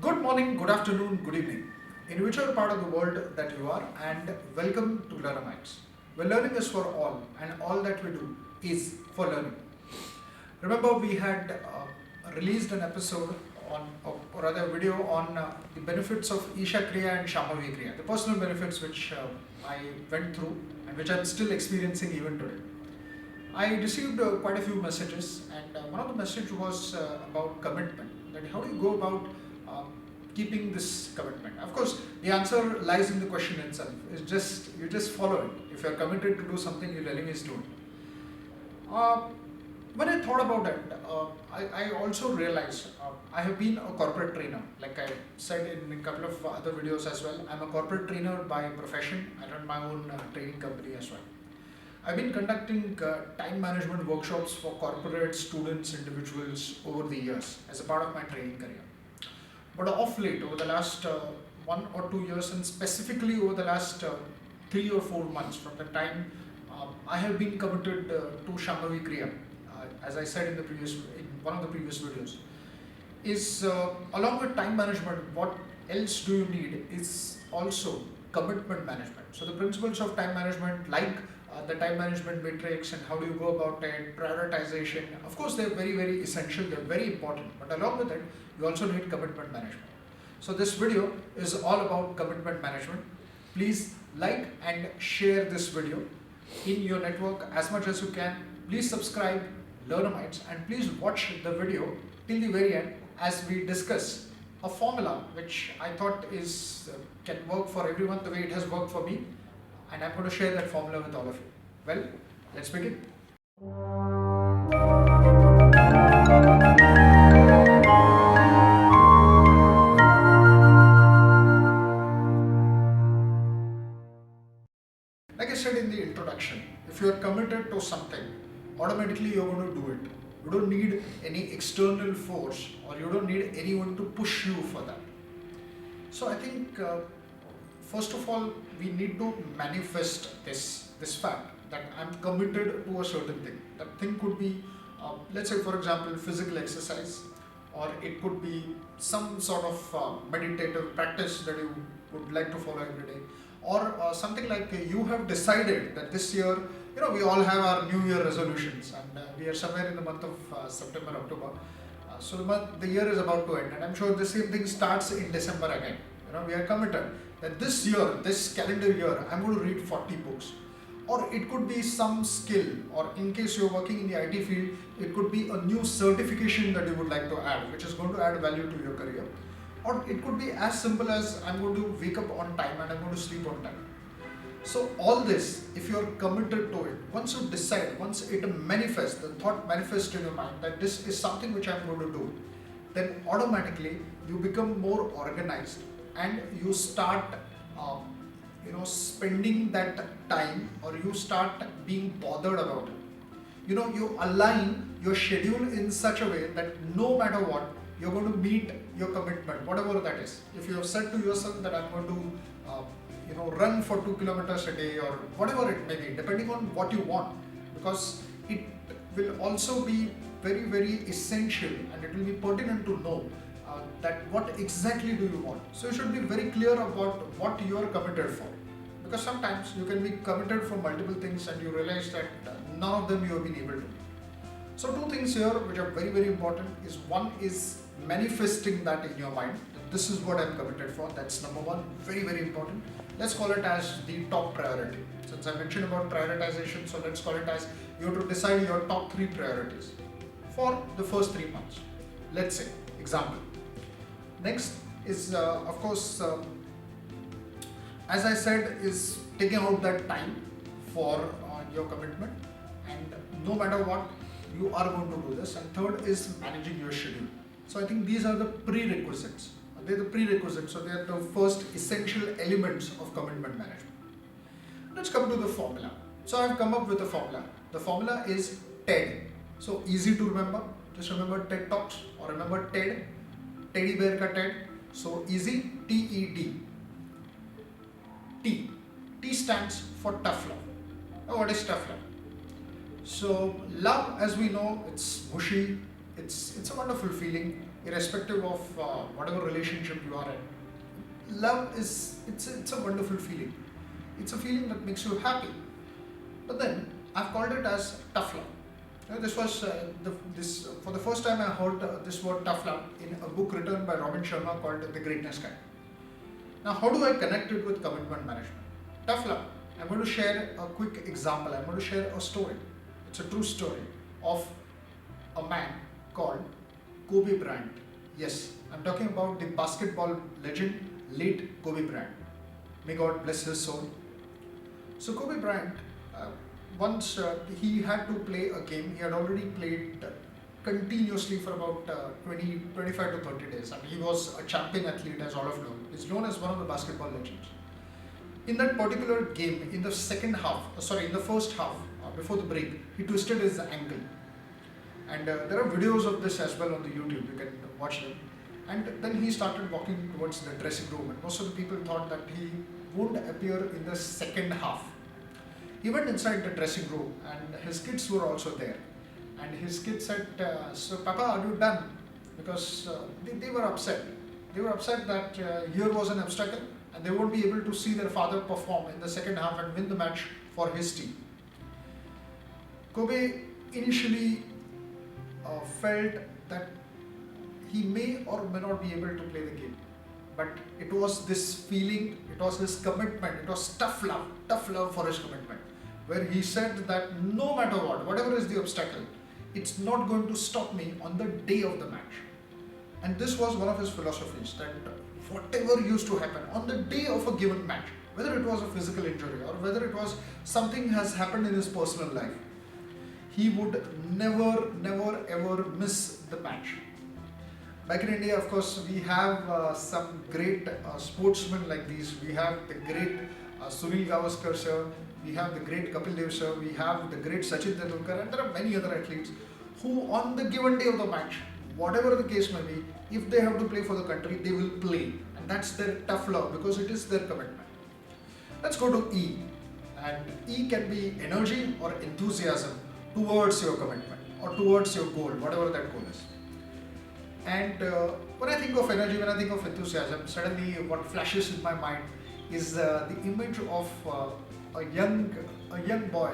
Good morning, good afternoon, good evening, in whichever part of the world that you are, and welcome to Learnamytes, where learning is for all and all that we do is for learning. Remember, we had released an episode or rather a video on the benefits of Isha Kriya and Shambhavi Kriya, the personal benefits which I went through and which I'm still experiencing even today. I received quite a few messages, and one of the messages was about commitment. That how do you go about keeping this commitment? Of course, the answer lies in the question itself. It's just you just follow it. If you're committed to do something, you'll anyways do it. When I thought about it, I also realized I have been a corporate trainer. Like I said in a couple of other videos as well, I'm a corporate trainer by profession. I run my own training company as well. I've been conducting time management workshops for corporate students, individuals over the years as a part of my training career. But of late, over the last 1 or 2 years, and specifically over the last 3 or 4 months, from the time I have been committed to Shambhavi Kriya, as I said in one of the previous videos, is along with time management, what else do you need is also commitment management. So the principles of time management, like the time management matrix and how do you go about it, prioritization, of course they're very, very essential, they're very important, but along with it, you also need commitment management. So this video is all about commitment management. Please like and share this video in your network as much as you can. Please subscribe Learnamytes and please watch the video till the very end as we discuss a formula which I thought can work for everyone the way it has worked for me, and I'm going to share that formula with all of you. Well, let's begin. Like I said in the introduction, if you are committed to something, automatically you're going to do it. You don't need any external force, or you don't need anyone to push you for that. So I think first of all, we need to manifest this fact that I'm committed to a certain thing. That thing could be, let's say for example, physical exercise, or it could be some sort of meditative practice that you would like to follow every day, or something like you have decided that this year, we all have our New Year resolutions, and we are somewhere in the month of September, October. So the year is about to end, and I'm sure the same thing starts in December again. We are committed that this year, this calendar year, I'm going to read 40 books. Or it could be some skill, or in case you're working in the IT field, it could be a new certification that you would like to add, which is going to add value to your career. Or it could be as simple as I'm going to wake up on time and I'm going to sleep on time. So all this, if you're committed to it, once you decide, once it manifests, the thought manifests in your mind that this is something which I'm going to do, then automatically you become more organized and you start spending that time, or you start being bothered about it. You align your schedule in such a way that no matter what, you're going to meet your commitment, whatever that is. If you have said to yourself that I'm going to run for 2 kilometers a day, or whatever it may be, depending on what you want, because it will also be very, very essential, and it will be pertinent to know that what exactly do you want. So you should be very clear about what you are committed for, because sometimes you can be committed for multiple things and you realize that none of them you have been able to. So 2 things here which are very, very important is, one is manifesting that in your mind. This is what I'm committed for. That's number 1, very, very important. Let's call it as the top priority. Since I mentioned about prioritization, so let's call it as you have to decide your top 3 priorities for the first 3 months. Let's say, example. Next is, of course, as I said, is taking out that time for your commitment, and no matter what, you are going to do this. And third is managing your schedule. So I think these are the prerequisites. They're the prerequisites, so they are the first essential elements of commitment management. Let's come to the formula. So I've come up with a formula. The formula is TED. So easy to remember. Just remember TED Talks, or remember TED, Teddy Bear ka TED. So easy, TED. T stands for tough love. Now what is tough love? So love, as we know, it's mushy, it's a wonderful feeling. irrespective of whatever relationship you are in. Love is it's a wonderful feeling. It's a feeling that makes you happy. But then I've called it as tough love. This was this for the first time I heard this word tough love in a book written by Robin Sharma called The Greatness Guide. Now, how do I connect it with commitment management? Tough love. I'm going to share a quick example. I'm going to share a story. It's a true story of a man called Kobe Bryant. Yes, I'm talking about the basketball legend, late Kobe Bryant. May God bless his soul. So Kobe Bryant, once he had to play a game. He had already played continuously for about 25 to 30 days. And he was a champion athlete, as all of you know. He's known as one of the basketball legends. In that particular game, in the in the first half, before the break, he twisted his ankle. And there are videos of this as well on the YouTube. You can watch them. And then he started walking towards the dressing room. And most of the people thought that he won't appear in the second half. He went inside the dressing room, and his kids were also there. And his kids said, so Papa, are you done? Because they were upset. They were upset that here was an obstacle and they won't be able to see their father perform in the second half and win the match for his team. Kobe initially felt that he may or may not be able to play the game. But it was this feeling, it was his commitment, it was tough love for his commitment, where he said that no matter what, whatever is the obstacle, it's not going to stop me on the day of the match. And this was one of his philosophies, that whatever used to happen on the day of a given match, whether it was a physical injury or whether it was something has happened in his personal life, he would never ever miss the match. Back in India, of course, we have some great sportsmen like these. We have the great Sunil Gavaskar sir, we have the great Kapil Dev sir, we have the great Sachin Tendulkar, and there are many other athletes who on the given day of the match, whatever the case may be, if they have to play for the country, they will play. And that's their tough love, because it is their commitment. Let's go to E. And E can be energy or enthusiasm towards your commitment or towards your goal, whatever that goal is. And when I think of energy, when I think of enthusiasm, suddenly what flashes in my mind is the image of a young boy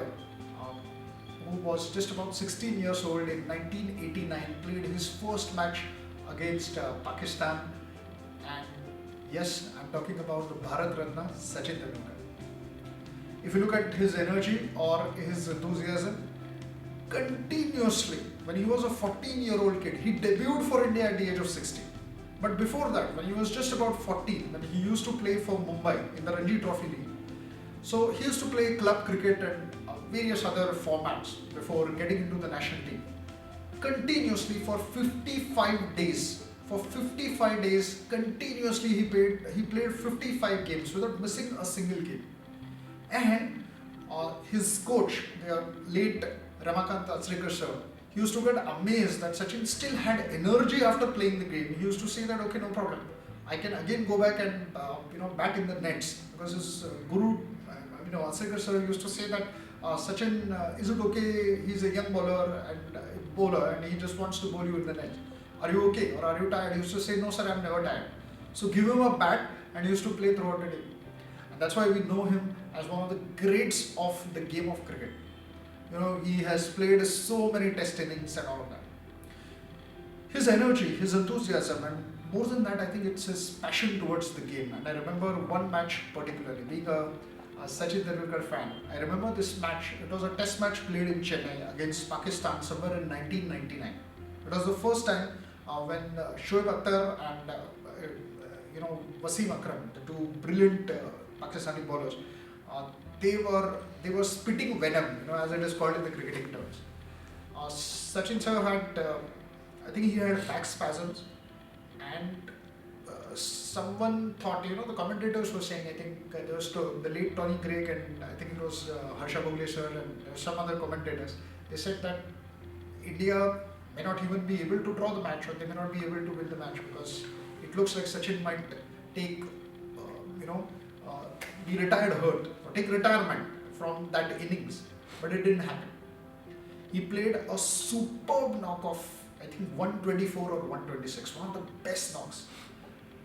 who was just about 16 years old in 1989, played his first match against Pakistan. And yes, I'm talking about the Bharat Ratna, Sachin Tendulkar. If you look at his energy or his enthusiasm, continuously, when he was a 14-year-old kid, he debuted for India at the age of 16. But before that, when he was just about 14, when he used to play for Mumbai in the Ranji Trophy League, so he used to play club cricket and various other formats before getting into the national team. Continuously for 55 days. For 55 days, continuously he played 55 games without missing a single game. And his coach, the late Ramakant Atsrekar sir, he used to get amazed that Sachin still had energy after playing the game. He used to say that, okay, no problem, I can again go back and bat in the nets, because his guru, Atsrekar sir used to say that Sachin, is it okay? He's a young bowler and he just wants to bowl you in the net. Are you okay or are you tired? He used to say, no sir, I'm never tired. So give him a bat, and he used to play throughout the day. And that's why we know him as one of the greats of the game of cricket. He has played so many test innings and all of that. His energy, his enthusiasm, and more than that, I think it's his passion towards the game. And I remember one match particularly, being a Sachin Tendulkar fan. I remember this match. It was a test match played in Chennai against Pakistan somewhere in 1999. It was the first time when Shoaib Akhtar and Wasim Akram, the two brilliant Pakistani bowlers, they were spitting venom, as it is called in the cricketing terms. Sachin sir had, I think he had back spasms, and someone thought, the commentators were saying, I think there was the late Tony Craig, and I think it was Harsha Bhogle sir and some other commentators. They said that India may not even be able to draw the match, or they may not be able to win the match, because it looks like Sachin might take, be retired hurt, or take retirement from that innings. But it didn't happen. He played a superb knock of I think 124 or 126, one of the best knocks.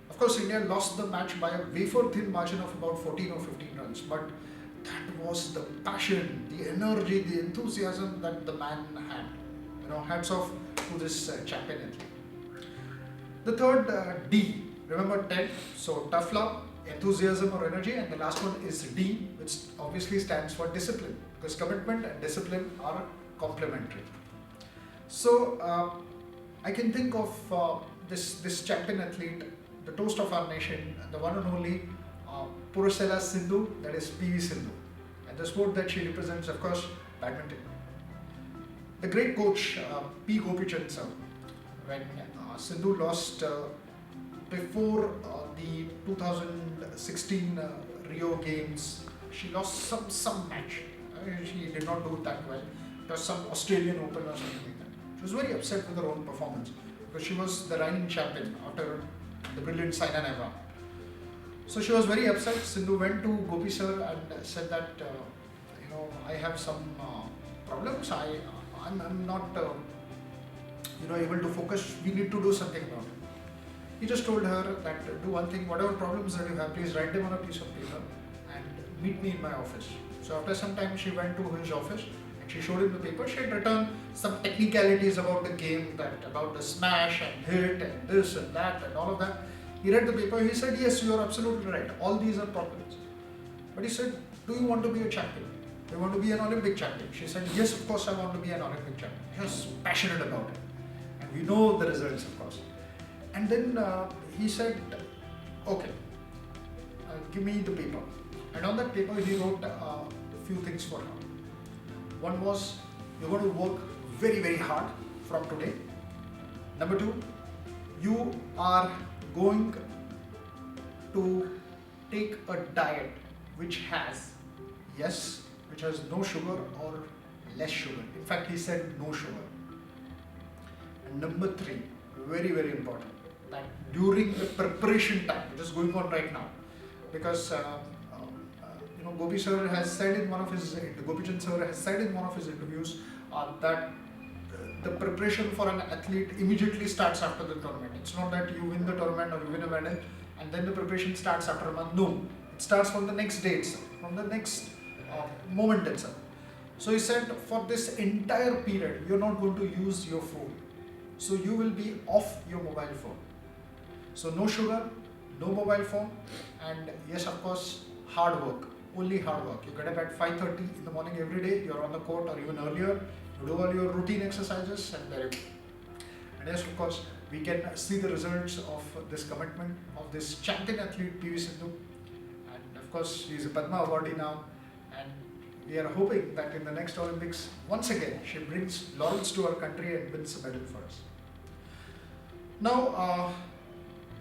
Of course, India lost the match by a wafer-thin margin of about 14 or 15 runs, but that was the passion, the energy, the enthusiasm that the man had. Hats off to this champion athlete. The third D, remember 10, so tough love, enthusiasm or energy, and the last one is D, which obviously stands for discipline, because commitment and discipline are complementary. So I can think of this champion athlete, the toast of our nation, the one and only Purusela Sindhu, that is PV Sindhu, and the sport that she represents, of course, badminton. The great coach P. Gopichan sir, when Sindhu lost before the 2016 Rio Games, she lost some match. She did not do it that well. It was some Australian Open or something like that. She was very upset with her own performance because she was the reigning champion after the brilliant Saina Nehwal. So she was very upset. Sindhu went to Gopi sir and said that, I have some problems. I'm not able to focus. We need to do something about it. He just told her that do one thing, whatever problems that you have, please write them on a piece of paper and meet me in my office. So after some time she went to his office and she showed him the paper. She had written some technicalities about the game, about the smash and hit and this and that and all of that. He read the paper, he said, yes, you are absolutely right, all these are problems. But he said, do you want to be a champion? Do you want to be an Olympic champion? She said, yes, of course I want to be an Olympic champion. She was passionate about it. And we know the results, of course. And then he said, okay, give me the paper. And on that paper he wrote a few things for her. One was, you're going to work very, very hard from today. Number two, you are going to take a diet which has no sugar or less sugar. In fact, he said no sugar. And number three, very, very important, that during the preparation time, which is going on right now, because Gopi sir has said in one of his, Gopichan sir has said in one of his interviews that the preparation for an athlete immediately starts after the tournament. It's not that you win the tournament or you win a medal and then the preparation starts after a month. No, it starts from the next day itself, from the next moment itself. So he said, for this entire period, you're not going to use your phone. So you will be off your mobile phone. So no sugar, no mobile phone, and yes, of course, hard work, only hard work. You get up at 5:30 in the morning every day, you're on the court or even earlier, you do all your routine exercises and there you go. And yes, of course, we can see the results of this commitment of this champion athlete PV Sindhu. And of course, she is a Padma awardee now, and we are hoping that in the next Olympics, once again, she brings laurels to our country and wins a medal for us. Now,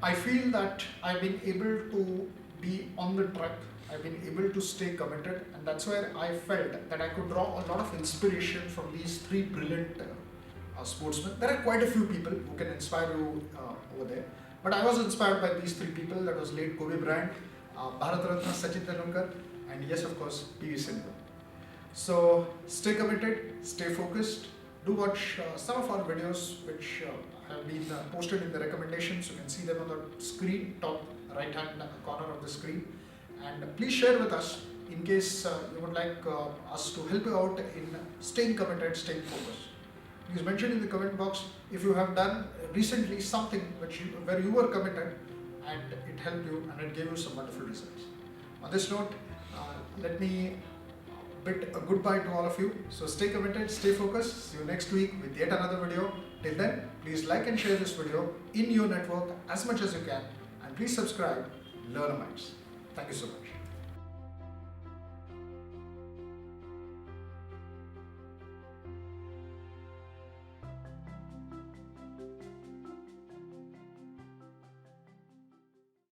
I feel that I've been able to be on the track, I've been able to stay committed, and that's where I felt that I could draw a lot of inspiration from these three brilliant sportsmen. There are quite a few people who can inspire you over there, but I was inspired by these three people. That was late Kobe Bryant, Bharat Ratna Sachin Tendulkar, and yes, of course, PV Sindhu. So stay committed, stay focused, do watch some of our videos which have been posted in the recommendations. You can see them on the screen, top right hand corner of the screen, and please share with us in case you would like us to help you out in staying committed, staying focused. Please mention in the comment box if you have done recently something where you were committed and it helped you and it gave you some wonderful results. On this note, let me bid a goodbye to all of you. So stay committed, stay focused. See you next week with yet another video. Till then, please like and share this video in your network as much as you can, and please subscribe Learnamytes. Thank you so much.